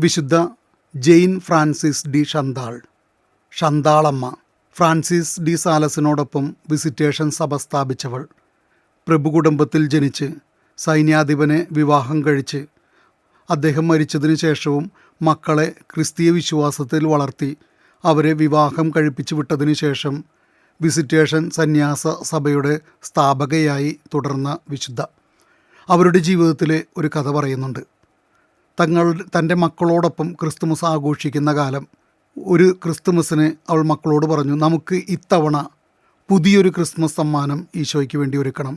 വിശുദ്ധ Jane Frances de Chantal, ഷന്താളമ്മ. Francis de സാലസിനോടൊപ്പം വിസിറ്റേഷൻ സഭ സ്ഥാപിച്ചവൾ. പ്രഭു കുടുംബത്തിൽ ജനിച്ച് സൈന്യാധിപനെ വിവാഹം കഴിച്ച് അദ്ദേഹം മരിച്ചതിന് ശേഷവും മക്കളെ ക്രിസ്തീയ വിശ്വാസത്തിൽ വളർത്തി അവരെ വിവാഹം കഴിപ്പിച്ചു വിട്ടതിനു ശേഷം വിസിറ്റേഷൻ സന്യാസ സഭയുടെ സ്ഥാപകയായി തുടർന്ന വിശുദ്ധ അവരുടെ ജീവിതത്തിലെ ഒരു കഥ പറയുന്നുണ്ട്. തൻ്റെ മക്കളോടൊപ്പം ക്രിസ്തുമസ് ആഘോഷിക്കുന്ന കാലം, ഒരു ക്രിസ്തുമസിന് അവൾ മക്കളോട് പറഞ്ഞു, നമുക്ക് ഇത്തവണ പുതിയൊരു ക്രിസ്മസ് സമ്മാനം ഈശോയ്ക്ക് വേണ്ടി ഒരുക്കണം.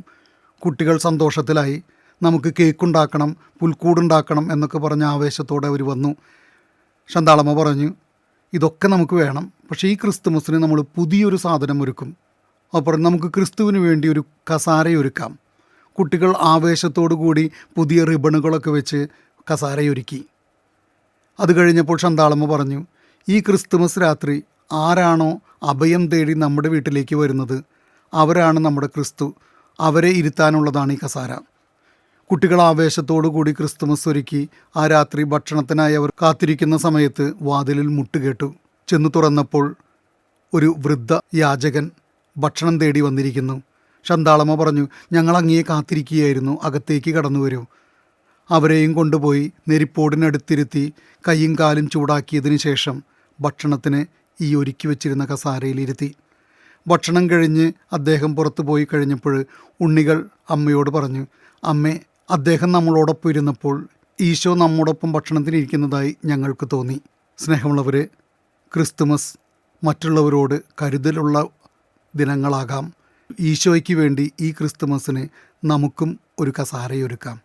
കുട്ടികൾ സന്തോഷത്തിലായി. നമുക്ക് കേക്കുണ്ടാക്കണം, പുൽക്കൂടുണ്ടാക്കണം എന്നൊക്കെ പറഞ്ഞ ആവേശത്തോടെ അവർ വന്നു. ഷന്താളമ്മ പറഞ്ഞു, ഇതൊക്കെ നമുക്ക് വേണം, പക്ഷേ ഈ ക്രിസ്തുമസിന് നമ്മൾ പുതിയൊരു സാധനം ഒരുക്കും. അപ്പോൾ നമുക്ക് ക്രിസ്തുവിന് വേണ്ടി ഒരു കസാരയൊരുക്കാം. കുട്ടികൾ ആവേശത്തോടു കൂടി പുതിയ റിബണുകളൊക്കെ വെച്ച് കസാരയൊരുക്കി. അത് കഴിഞ്ഞപ്പോൾ ഷന്താളമ്മ പറഞ്ഞു, ഈ ക്രിസ്തുമസ് രാത്രി ആരാണോ അഭയം തേടി നമ്മുടെ വീട്ടിലേക്ക് വരുന്നത് അവരാണ് നമ്മുടെ ക്രിസ്തു. അവരെ ഇരുത്താനുള്ളതാണ് ഈ കസാര. കുട്ടികൾ ആവേശത്തോടു കൂടി ക്രിസ്തുമസ് ഒരുക്കി. ആ രാത്രി ഭക്ഷണത്തിനായി അവർ കാത്തിരിക്കുന്ന സമയത്ത് വാതിലിൽ മുട്ടുകേട്ടു. ചെന്നു തുറന്നപ്പോൾ ഒരു വൃദ്ധ യാചകൻ ഭക്ഷണം തേടി വന്നിരിക്കുന്നു. ഷന്താളമ്മ പറഞ്ഞു, ഞങ്ങൾ അങ്ങയെ കാത്തിരിക്കുകയായിരുന്നു, അകത്തേക്ക് കടന്നു വരൂ. അവരെയും കൊണ്ടുപോയി നെരിപ്പോടിനടുത്തിരുത്തി കൈയും കാലും ചൂടാക്കിയതിന് ശേഷം ഭക്ഷണത്തിന് ഈ ഒരുക്കി വെച്ചിരുന്ന കസാരയിലിരുത്തി. ഭക്ഷണം കഴിഞ്ഞ് അദ്ദേഹം പുറത്തു പോയി കഴിഞ്ഞപ്പോൾ ഉണ്ണികൾ അമ്മയോട് പറഞ്ഞു, അമ്മേ, അദ്ദേഹം നമ്മളോടൊപ്പം ഇരുന്നപ്പോൾ ഈശോ നമ്മോടൊപ്പം ഭക്ഷണത്തിനിരിക്കുന്നതായി ഞങ്ങൾക്ക് തോന്നി. സ്നേഹമുള്ളവരെ, ക്രിസ്തുമസ് മറ്റുള്ളവരോട് കരുതലുള്ള ദിനങ്ങളാകാം. ഈശോയ്ക്ക് വേണ്ടി ഈ ക്രിസ്തുമസിന് നമുക്കും ഒരു കസാരയൊരുക്കാം.